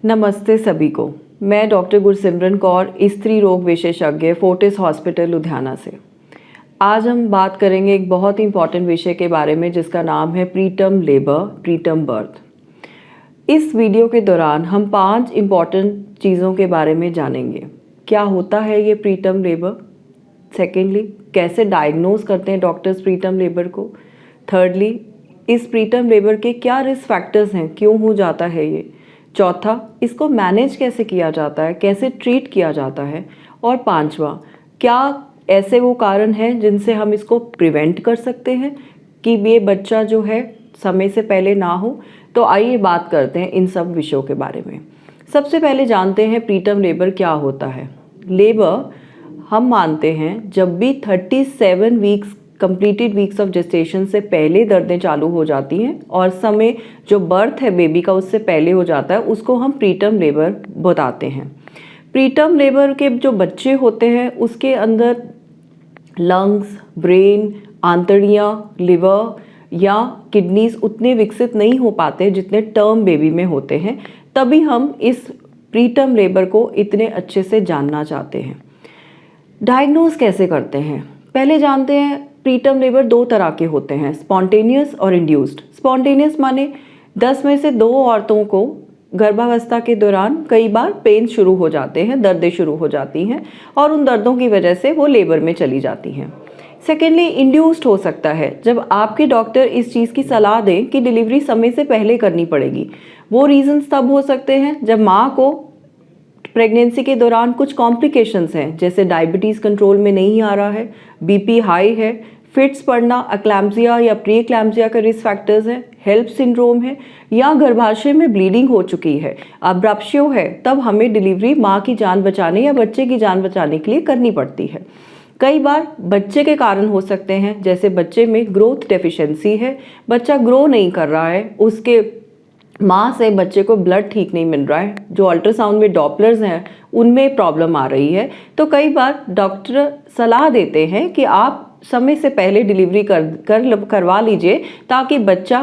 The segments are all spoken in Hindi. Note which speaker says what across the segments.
Speaker 1: नमस्ते सभी को। मैं डॉक्टर गुरसिमरन कौर, स्त्री रोग विशेषज्ञ, फोर्टिस हॉस्पिटल लुधियाना से। आज हम बात करेंगे एक बहुत ही इंपॉर्टेंट विषय के बारे में जिसका नाम है प्रीटर्म लेबर, प्रीटर्म बर्थ। इस वीडियो के दौरान हम 5 इम्पॉर्टेंट चीज़ों के बारे में जानेंगे। क्या होता है ये प्रीटर्म लेबर? सेकेंडली, कैसे डायग्नोज करते हैं डॉक्टर्स प्रीटर्म लेबर को? थर्डली, इस प्रीटर्म लेबर के क्या रिस्क फैक्टर्स हैं, क्यों हो जाता है ये? चौथा, इसको मैनेज कैसे किया जाता है, कैसे ट्रीट किया जाता है? और पांचवा, क्या ऐसे वो कारण हैं जिनसे हम इसको प्रिवेंट कर सकते हैं कि ये बच्चा जो है समय से पहले ना हो? तो आइए बात करते हैं इन सब विषयों के बारे में। सबसे पहले जानते हैं प्रीटर्म लेबर क्या होता है। लेबर हम मानते हैं जब भी 37 weeks completed weeks of gestation से पहले दर्दें चालू हो जाती हैं और समय जो बर्थ है बेबी का उससे पहले हो जाता है, उसको हम प्रीटर्म लेबर बताते हैं। प्रीटर्म लेबर के जो बच्चे होते हैं उसके अंदर लंग्स, ब्रेन, आंतड़ियाँ, लिवर या किडनीज उतने विकसित नहीं हो पाते जितने टर्म बेबी में होते हैं। तभी हम इस प्रीटर्म लेबर को इतने अच्छे से जानना चाहते हैं। डायग्नोज कैसे करते हैं? पहले जानते हैं प्रीटर्म लेबर 2 तरह के होते हैं, स्पॉन्टेनियस और इंड्यूस्ड। स्पॉन्टेनियस माने 10 में से 2 औरतों को गर्भावस्था के दौरान कई बार पेन शुरू हो जाते हैं, दर्दें शुरू हो जाती हैं और उन दर्दों की वजह से वो लेबर में चली जाती हैं। सेकेंडली, इंड्यूस्ड हो सकता है जब आपके डॉक्टर इस चीज़ की सलाह दें कि डिलीवरी समय से पहले करनी पड़ेगी। वो रीजंस तब हो सकते हैं जब माँ को प्रेगनेंसी के दौरान कुछ कॉम्प्लिकेशंस हैं, जैसे डायबिटीज़ कंट्रोल में नहीं आ रहा है, बीपी हाई है, फिट्स पड़ना, अक्लैम्सिया या प्री एक्लैम्सिया का रिस्क फैक्टर्स हैं, हेल्प सिंड्रोम है या गर्भाशय में ब्लीडिंग हो चुकी है, अब्राप्शियो है। तब हमें डिलीवरी माँ की जान बचाने या बच्चे की जान बचाने के लिए करनी पड़ती है। कई बार बच्चे के कारण हो सकते हैं, जैसे बच्चे में ग्रोथ डेफिशिएंसी है, बच्चा ग्रो नहीं कर रहा है, उसके माँ से बच्चे को ब्लड ठीक नहीं मिल रहा है, जो अल्ट्रासाउंड में डॉपलर्स हैं उनमें प्रॉब्लम आ रही है। तो कई बार डॉक्टर सलाह देते हैं कि आप समय से पहले डिलीवरी करवा लीजिए ताकि बच्चा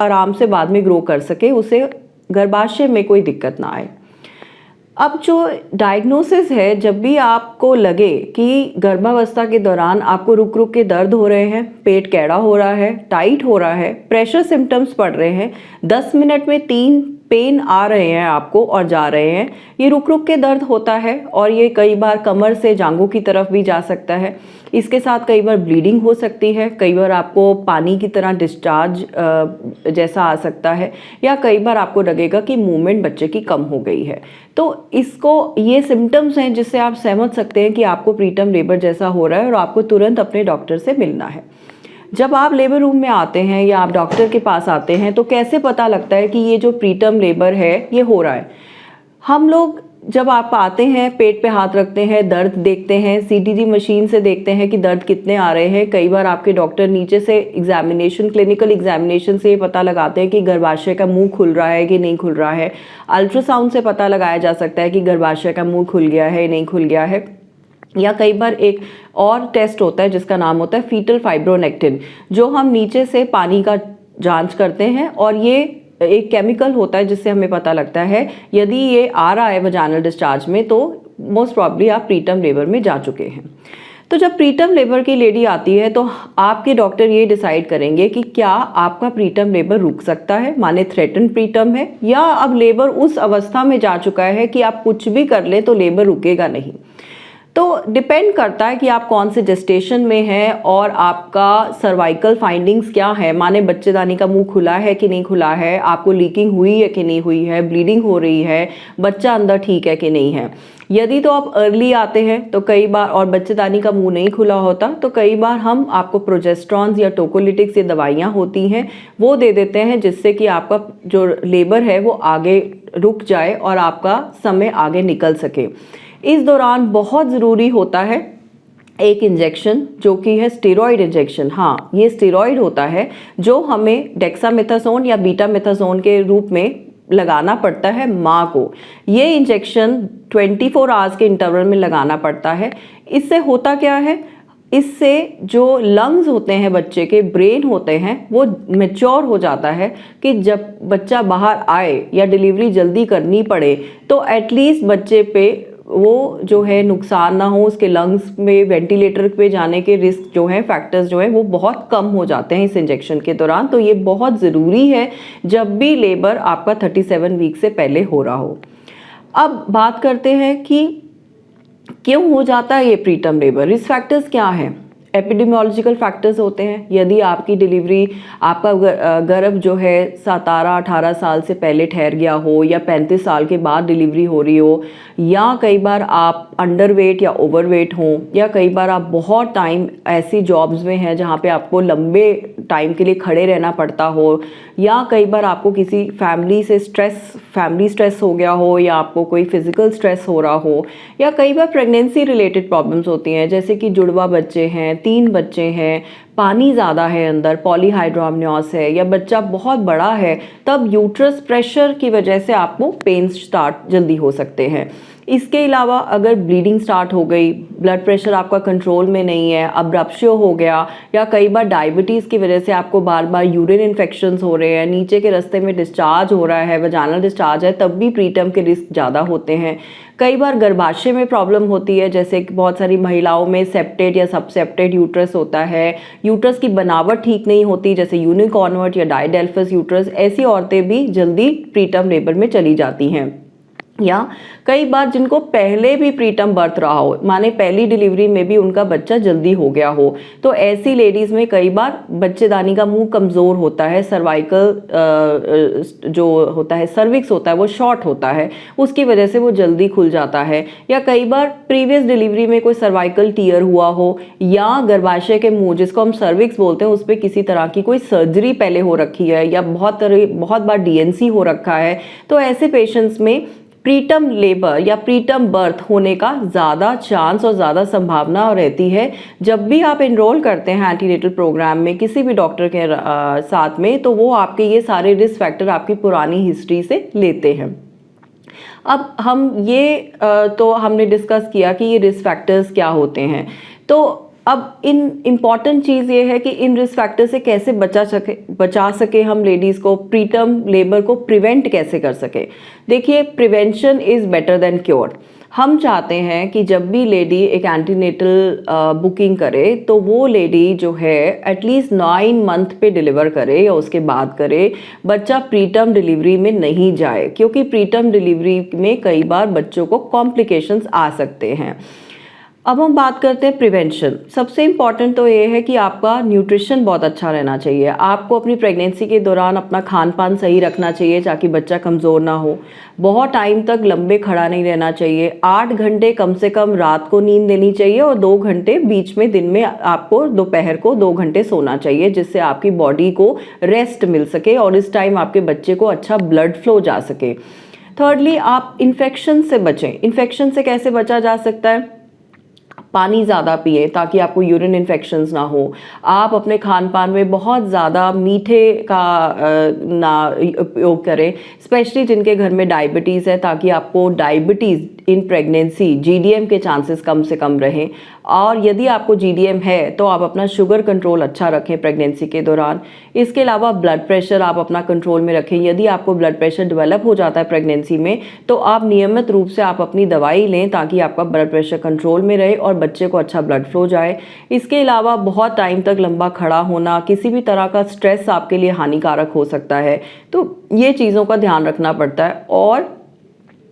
Speaker 1: आराम से बाद में ग्रो कर सके, उसे गर्भाशय में कोई दिक्कत ना आए। अब जो डायग्नोसिस है, जब भी आपको लगे कि गर्भावस्था के दौरान आपको रुक रुक के दर्द हो रहे हैं, पेट कैड़ा हो रहा है, टाइट हो रहा है, प्रेशर सिम्टम्स पड़ रहे हैं, 10 मिनट में 3 पेन आ रहे हैं आपको और जा रहे हैं, ये रुक रुक के दर्द होता है और ये कई बार कमर से जांघों की तरफ भी जा सकता है। इसके साथ कई बार ब्लीडिंग हो सकती है, कई बार आपको पानी की तरह डिस्चार्ज जैसा आ सकता है, या कई बार आपको लगेगा कि मूवमेंट बच्चे की कम हो गई है। तो इसको ये सिम्टम्स हैं जिससे आप समझ सकते हैं कि आपको प्रीटर्म लेबर जैसा हो रहा है और आपको तुरंत अपने डॉक्टर से मिलना है। जब आप लेबर रूम में आते हैं या आप डॉक्टर के पास आते हैं तो कैसे पता लगता है कि ये जो प्रीटर्म लेबर है ये हो रहा है? हम लोग जब आप आते हैं पेट पे हाथ रखते हैं, दर्द देखते हैं, सीटीजी मशीन से देखते हैं कि दर्द कितने आ रहे हैं। कई बार आपके डॉक्टर नीचे से एग्जामिनेशन, क्लिनिकल एग्जामिनेशन से ये पता लगाते हैं कि गर्भाशय का मुंह खुल रहा है कि नहीं खुल रहा है। अल्ट्रासाउंड से पता लगाया जा सकता है कि गर्भाशय का मुंह खुल गया है नहीं खुल गया है। या कई बार एक और टेस्ट होता है जिसका नाम होता है फीटल फाइब्रोनेक्टिन, जो हम नीचे से पानी का जांच करते हैं और ये एक केमिकल होता है जिससे हमें पता लगता है यदि ये आ रहा है वजाइनल डिस्चार्ज में तो मोस्ट प्रॉब्ली आप प्रीटर्म लेबर में जा चुके हैं। तो जब प्रीटर्म लेबर की लेडी आती है तो आपके डॉक्टर ये डिसाइड करेंगे कि क्या आपका प्रीटर्म लेबर रुक सकता है, माने थ्रेटन प्रीटर्म है, या अब लेबर उस अवस्था में जा चुका है कि आप कुछ भी कर ले तो लेबर रुकेगा नहीं। तो डिपेंड करता है कि आप कौन से जेस्टेशन में हैं और आपका सर्वाइकल फाइंडिंग्स क्या है, माने बच्चेदानी का मुंह खुला है कि नहीं खुला है, आपको लीकिंग हुई है कि नहीं हुई है, ब्लीडिंग हो रही है, बच्चा अंदर ठीक है कि नहीं है। यदि तो आप अर्ली आते हैं तो कई बार, और बच्चेदानी का मुंह नहीं खुला होता, तो कई बार हम आपको प्रोजेस्ट्रॉन्स या टोकोलिटिक्स, ये दवाइयाँ होती हैं वो दे देते हैं जिससे कि आपका जो लेबर है वो आगे रुक जाए और आपका समय आगे निकल सके। इस दौरान बहुत ज़रूरी होता है एक इंजेक्शन जो कि है स्टेरॉइड इंजेक्शन। हाँ, ये स्टेरॉइड होता है जो हमें डेक्सामेथासोन या बीटामेथासोन के रूप में लगाना पड़ता है माँ को। ये इंजेक्शन 24 आवर्स के इंटरवल में लगाना पड़ता है। इससे होता क्या है, इससे जो लंग्स होते हैं बच्चे के, ब्रेन होते हैं, वो मैच्योर हो जाता है कि जब बच्चा बाहर आए या डिलीवरी जल्दी करनी पड़े तो एटलीस्ट बच्चे पे वो जो है नुकसान ना हो, उसके लंग्स में वेंटिलेटर पे जाने के रिस्क जो है, फैक्टर्स जो है वो बहुत कम हो जाते हैं इस इंजेक्शन के दौरान। तो ये बहुत ज़रूरी है जब भी लेबर आपका 37 वीक से पहले हो रहा हो। अब बात करते हैं कि क्यों हो जाता है ये प्रीटर्म लेबर, रिस्क फैक्टर्स क्या हैं। एपिडेमियोलॉजिकल फैक्टर्स होते हैं, यदि आपकी डिलीवरी, आपका गर्भ जो है 17-18 साल से पहले ठहर गया हो या 35 साल के बाद डिलीवरी हो रही हो, या कई बार आप अंडरवेट या ओवरवेट हो, या कई बार आप बहुत टाइम ऐसी जॉब्स में हैं जहाँ पे आपको लंबे टाइम के लिए खड़े रहना पड़ता हो, या कई बार आपको किसी फैमिली स्ट्रेस हो गया हो, या आपको कोई फिजिकल स्ट्रेस हो रहा हो, या कई बार प्रेगनेंसी रिलेटेड प्रॉब्लम्स होती हैं, जैसे कि जुड़वा बच्चे हैं, 3 बच्चे हैं, पानी ज़्यादा है अंदर, पॉलीहाइड्रोमनियोस है, या बच्चा बहुत बड़ा है, तब यूट्रस प्रेशर की वजह से आपको पेन्स स्टार्ट जल्दी हो सकते हैं। इसके अलावा अगर ब्लीडिंग स्टार्ट हो गई, ब्लड प्रेशर आपका कंट्रोल में नहीं है, अब्रप्शियो हो गया, या कई बार डायबिटीज़ की वजह से आपको बार बार यूरिन इन्फेक्शंस हो रहे हैं, नीचे के रास्ते में डिस्चार्ज हो रहा है, वजाइनल डिस्चार्ज है, तब भी प्रीटर्म के रिस्क ज़्यादा होते हैं। कई बार गर्भाशय में प्रॉब्लम होती है, जैसे कि बहुत सारी महिलाओं में सेप्टेड या सबसेप्टेड यूट्रस होता है, यूट्रस की बनावट ठीक नहीं होती, जैसे यूनिकॉन्वर्ट या डायडेल्फस यूट्रस, ऐसी औरतें भी जल्दी प्रीटर्म लेबर में चली जाती हैं। या कई बार जिनको पहले भी प्रीटर्म बर्थ रहा हो, माने पहली डिलीवरी में भी उनका बच्चा जल्दी हो गया हो, तो ऐसी लेडीज़ में कई बार बच्चेदानी का मुंह कमज़ोर होता है, सर्वाइकल जो होता है, सर्विक्स होता है, वो शॉर्ट होता है, उसकी वजह से वो जल्दी खुल जाता है। या कई बार प्रीवियस डिलीवरी में कोई सर्वाइकल टीयर हुआ हो, या गर्भाशय के मुंह, जिसको हम सर्विक्स बोलते हैं, उस पर किसी तरह की कोई सर्जरी पहले हो रखी है, या बहुत बार डीएनसी हो रखा है, तो ऐसे पेशेंट्स में प्रीटर्म लेबर या प्रीटर्म बर्थ होने का ज़्यादा चांस और ज़्यादा संभावना रहती है। जब भी आप एनरोल करते हैं एंटीनेटल प्रोग्राम में किसी भी डॉक्टर के साथ में, तो वो आपके ये सारे रिस्क फैक्टर आपकी पुरानी हिस्ट्री से लेते हैं। अब हम ये तो हमने डिस्कस किया कि ये रिस्क फैक्टर्स क्या होते हैं। तो अब इम्पॉर्टेंट चीज़ ये है कि इन रिस्क फैक्टर से कैसे बचा सके हम लेडीज़ को, प्रीटर्म लेबर को प्रिवेंट कैसे कर सके। देखिए, prevention is better than cure. हम चाहते हैं कि जब भी लेडी एक एंटीनेटल बुकिंग करे, तो वो लेडी जो है एटलीस्ट 9 मंथ पे डिलीवर करे या उसके बाद करे, बच्चा प्रीटर्म डिलीवरी में नहीं जाए, क्योंकि प्रीटर्म डिलीवरी में कई बार बच्चों को कॉम्प्लिकेशंस आ सकते हैं। अब हम बात करते हैं प्रिवेंशन। सबसे इम्पॉर्टेंट तो ये है कि आपका न्यूट्रिशन बहुत अच्छा रहना चाहिए। आपको अपनी प्रेगनेंसी के दौरान अपना खान पान सही रखना चाहिए ताकि बच्चा कमज़ोर ना हो। बहुत टाइम तक लंबे खड़ा नहीं रहना चाहिए। 8 घंटे कम से कम रात को नींद लेनी चाहिए और 2 घंटे बीच में दिन में आपको दोपहर को 2 घंटे सोना चाहिए, जिससे आपकी बॉडी को रेस्ट मिल सके और इस टाइम आपके बच्चे को अच्छा ब्लड फ्लो जा सके। थर्डली, आप इन्फेक्शन से बचें। इन्फेक्शन से कैसे बचा जा सकता है? पानी ज़्यादा पिए ताकि आपको यूरिन इन्फेक्शंस ना हो। आप अपने खान पान में बहुत ज़्यादा मीठे का ना उपयोग करें, स्पेशली जिनके घर में डायबिटीज़ है, ताकि आपको डायबिटीज़ इन प्रेगनेंसी जीडीएम के चांसेस कम से कम रहें। और यदि आपको जीडीएम है तो आप अपना शुगर कंट्रोल अच्छा रखें प्रेगनेंसी के दौरान। इसके अलावा ब्लड प्रेशर आप अपना कंट्रोल में रखें। यदि आपको ब्लड प्रेशर डेवलप हो जाता है प्रेगनेंसी में, तो आप नियमित रूप से आप अपनी दवाई लें ताकि आपका ब्लड प्रेशर कंट्रोल में रहे और बच्चे को अच्छा ब्लड फ्लो जाए। इसके अलावा बहुत टाइम तक लंबा खड़ा होना, किसी भी तरह का स्ट्रेस आपके लिए हानिकारक हो सकता है, तो ये चीज़ों का ध्यान रखना पड़ता है। और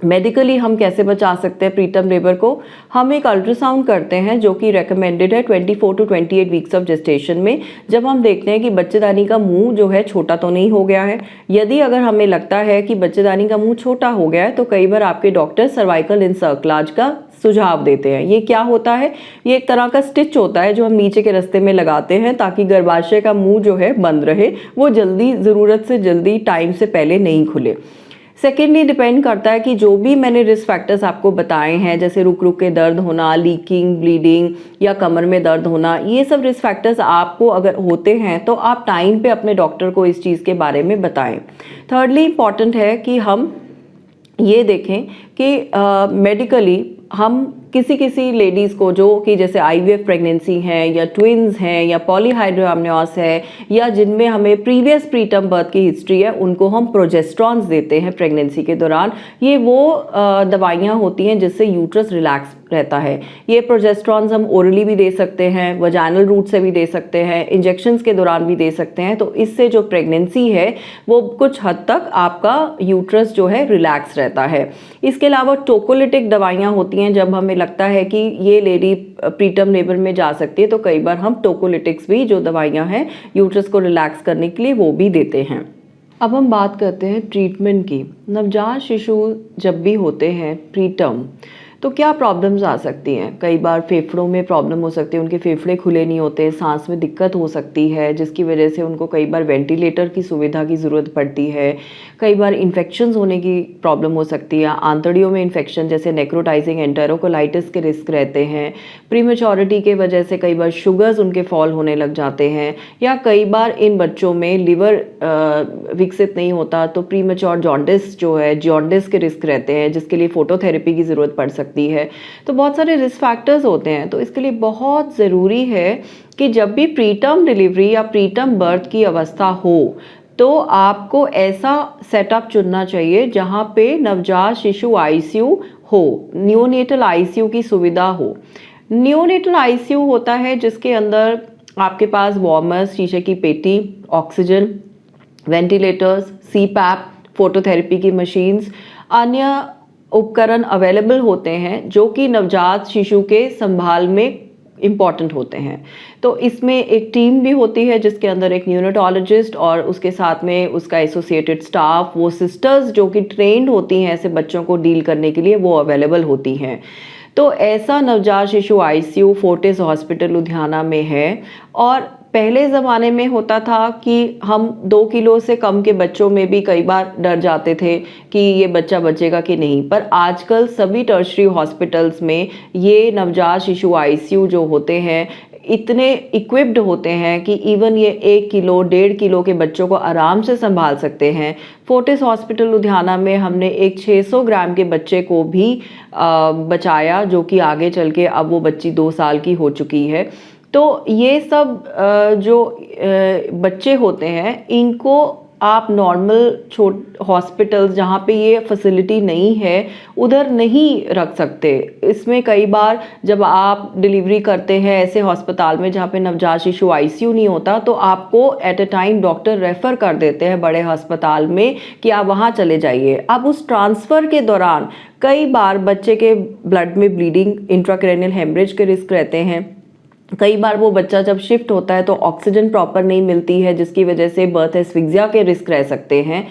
Speaker 1: मेडिकली हम कैसे बचा सकते हैं प्रीटर्म लेबर को? हम एक अल्ट्रासाउंड करते हैं जो कि रेकमेंडेड है 24 to 28 वीक्स ऑफ जेस्टेशन में, जब हम देखते हैं कि बच्चेदानी का मुंह जो है छोटा तो नहीं हो गया है। यदि अगर हमें लगता है कि बच्चेदानी का मुंह छोटा हो गया है, तो कई बार आपके डॉक्टर सर्वाइकल इनसर्कलाज का सुझाव देते हैं। ये क्या होता है? ये एक तरह का स्टिच होता है जो हम नीचे के रास्ते में लगाते हैं ताकि गर्भाशय का मुंह जो है बंद रहे, वो जल्दी, ज़रूरत से जल्दी, टाइम से पहले नहीं खुले। सेकेंडली, डिपेंड करता है कि जो भी मैंने रिस्क फैक्टर्स आपको बताए हैं, जैसे रुक रुक के दर्द होना, लीकिंग, ब्लीडिंग या कमर में दर्द होना, ये सब रिस्क फैक्टर्स आपको अगर होते हैं तो आप टाइम पे अपने डॉक्टर को इस चीज़ के बारे में बताएं। थर्डली, इम्पॉर्टेंट है कि हम ये देखें कि मेडिकली हम किसी किसी लेडीज़ को जो कि जैसे आईवीएफ प्रेगनेंसी हैं या ट्विन्स हैं या पॉलीहाइड्रोएमनियोस है या जिनमें हमें प्रीवियस प्रीटर्म बर्थ की हिस्ट्री है, उनको हम प्रोजेस्ट्रॉन्स देते हैं प्रेगनेंसी के दौरान। ये वो दवाइयाँ होती हैं जिससे यूट्रस रिलैक्स रहता है। ये प्रोजेस्ट्रॉन्स हम ओरली भी दे सकते हैं, वजाइनल रूट से भी दे सकते हैं, इंजेक्शंस के दौरान भी दे सकते हैं। तो इससे जो प्रेगनेंसी है वो कुछ हद तक आपका यूट्रस जो है रिलैक्स रहता है। इसके अलावा टोकोलिटिक दवाइयाँ होती हैं, जब हमें लगता है कि ये लेडी प्रीटर्म लेबर में जा सकती है तो कई बार हम टोकोलिटिक्स भी जो दवाइयाँ हैं यूट्रस को रिलैक्स करने के लिए वो भी देते हैं। अब हम बात करते हैं ट्रीटमेंट की। नवजात शिशु जब भी होते हैं प्रीटर्म तो क्या प्रॉब्लम्स आ सकती हैं। कई बार फेफड़ों में प्रॉब्लम हो सकती है, उनके फेफड़े खुले नहीं होते, सांस में दिक्कत हो सकती है जिसकी वजह से उनको कई बार वेंटिलेटर की सुविधा की ज़रूरत पड़ती है। कई बार इन्फेक्शंस होने की प्रॉब्लम हो सकती है, आंतड़ियों में इन्फेक्शन जैसे नेक्रोटाइजिंग एंटेरोकोलाइटिस के रिस्क रहते हैं। प्रीमेच्योरिटी के वजह से कई बार शुगर्स उनके फॉल होने लग जाते हैं, या कई बार इन बच्चों में लिवर विकसित नहीं होता तो प्रीमेच्योर जॉन्डिस जो है, जॉन्डिस के रिस्क रहते हैं जिसके लिए फोटोथेरेपी की ज़रूरत पड़ सकती है। तो बहुत सारे रिस्क फैक्टर्स होते हैं। तो इसके लिए बहुत ज़रूरी है कि जब भी प्रीटर्म डिलीवरी या प्रीटर्म बर्थ की अवस्था हो तो आपको ऐसा सेटअप चुनना चाहिए जहाँ पे नवजात शिशु आईसीयू हो, नियोनेटल आईसीयू की सुविधा हो। नियोनेटल आईसीयू होता है जिसके अंदर आपके पास वार्मर्स, शीशे की पेटी, ऑक्सीजन, वेंटिलेटर्स, सीपैप, फोटोथेरेपी की मशीन्स, अन्य उपकरण अवेलेबल होते हैं जो कि नवजात शिशु के संभाल में इम्पॉर्टेंट होते हैं। तो इसमें एक टीम भी होती है जिसके अंदर एक न्यूरोटोलॉजिस्ट और उसके साथ में उसका एसोसिएटेड स्टाफ, वो सिस्टर्स जो कि ट्रेंड होती हैं ऐसे बच्चों को डील करने के लिए, वो अवेलेबल होती हैं। तो ऐसा नवजात शिशु आईसीयू फोर्टिस हॉस्पिटल लुधियाना में है। और पहले ज़माने में होता था कि हम 2 किलो से कम के बच्चों में भी कई बार डर जाते थे कि ये बच्चा बचेगा कि नहीं, पर आजकल सभी टर्शरी हॉस्पिटल्स में ये नवजात शिशु आईसीयू जो होते हैं इतने इक्विप्ड होते हैं कि इवन ये 1 किलो 1.5 किलो के बच्चों को आराम से संभाल सकते हैं। फोर्टिस हॉस्पिटल लुधियाना में हमने एक 600 ग्राम के बच्चे को भी बचाया, जो कि आगे चल के अब वो बच्ची 2 साल की हो चुकी है। तो ये सब जो बच्चे होते हैं इनको आप नॉर्मल हॉस्पिटल्स जहाँ पे ये फैसिलिटी नहीं है उधर नहीं रख सकते। इसमें कई बार जब आप डिलीवरी करते हैं ऐसे अस्पताल में जहाँ पे नवजात शिशु आईसीयू नहीं होता तो आपको at a time doctor refer कर देते हैं बड़े अस्पताल में कि आप वहाँ चले जाइए। अब उस ट्रांसफ़र के दौरान कई बार बच्चे के ब्लड में ब्लीडिंग, इंट्राक्रैनियल हेमरेज के रिस्क रहते हैं। कई बार वो बच्चा जब शिफ्ट होता है तो ऑक्सीजन प्रॉपर नहीं मिलती है जिसकी वजह से बर्थ एस्फिक्सिया के रिस्क रह सकते हैं।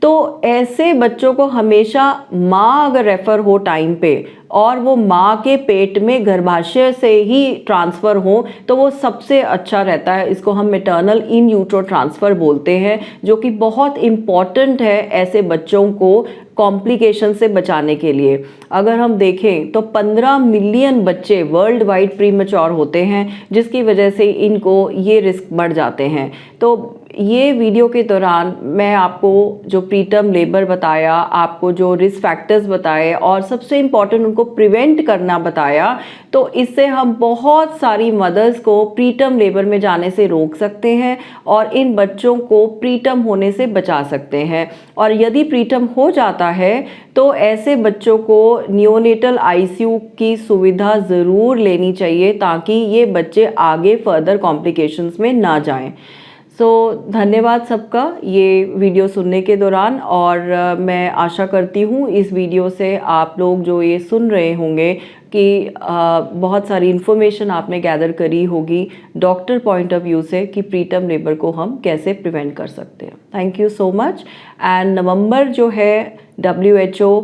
Speaker 1: तो ऐसे बच्चों को हमेशा माँ अगर रेफ़र हो टाइम पे और वो माँ के पेट में गर्भाशय से ही ट्रांसफ़र हो तो वो सबसे अच्छा रहता है। इसको हम मैटरनल इन यूट्रो ट्रांसफ़र बोलते हैं, जो कि बहुत इम्पॉर्टेंट है ऐसे बच्चों को कॉम्प्लिकेशन से बचाने के लिए। अगर हम देखें तो 15 मिलियन बच्चे वर्ल्ड वाइड प्रीमेच्योर होते हैं जिसकी वजह से इनको ये रिस्क बढ़ जाते हैं। तो ये वीडियो के दौरान मैं आपको जो प्रीटर्म लेबर बताया, आपको जो रिस्क फैक्टर्स बताए और सबसे इम्पॉर्टेंट उनको प्रिवेंट करना बताया, तो इससे हम बहुत सारी मदर्स को प्रीटर्म लेबर में जाने से रोक सकते हैं और इन बच्चों को प्रीटर्म होने से बचा सकते हैं। और यदि प्रीटर्म हो जाता है तो ऐसे बच्चों को नियोनेटल आईसीयू की सुविधा ज़रूर लेनी चाहिए ताकि ये बच्चे आगे फर्दर कॉम्प्लिकेशंस में ना जाएं। धन्यवाद सबका ये वीडियो सुनने के दौरान। और मैं आशा करती हूँ इस वीडियो से आप लोग जो ये सुन रहे होंगे कि बहुत सारी इन्फॉर्मेशन आपने गैदर करी होगी डॉक्टर पॉइंट ऑफ व्यू से कि प्रीटर्म लेबर को हम कैसे प्रिवेंट कर सकते हैं। Thank you so much. And November जो है WHO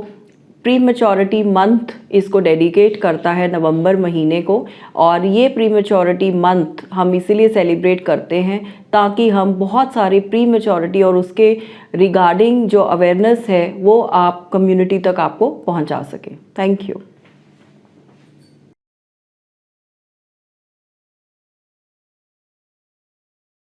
Speaker 1: प्रीमेच्योरिटी मंथ इसको डेडिकेट करता है नवंबर महीने को, और ये प्रीमेच्योरिटी मंथ हम इसीलिए सेलिब्रेट करते हैं ताकि हम बहुत सारी प्रीमेच्योरिटी और उसके रिगार्डिंग जो अवेयरनेस है वो आप कम्युनिटी तक आपको पहुंचा सकें। Thank you.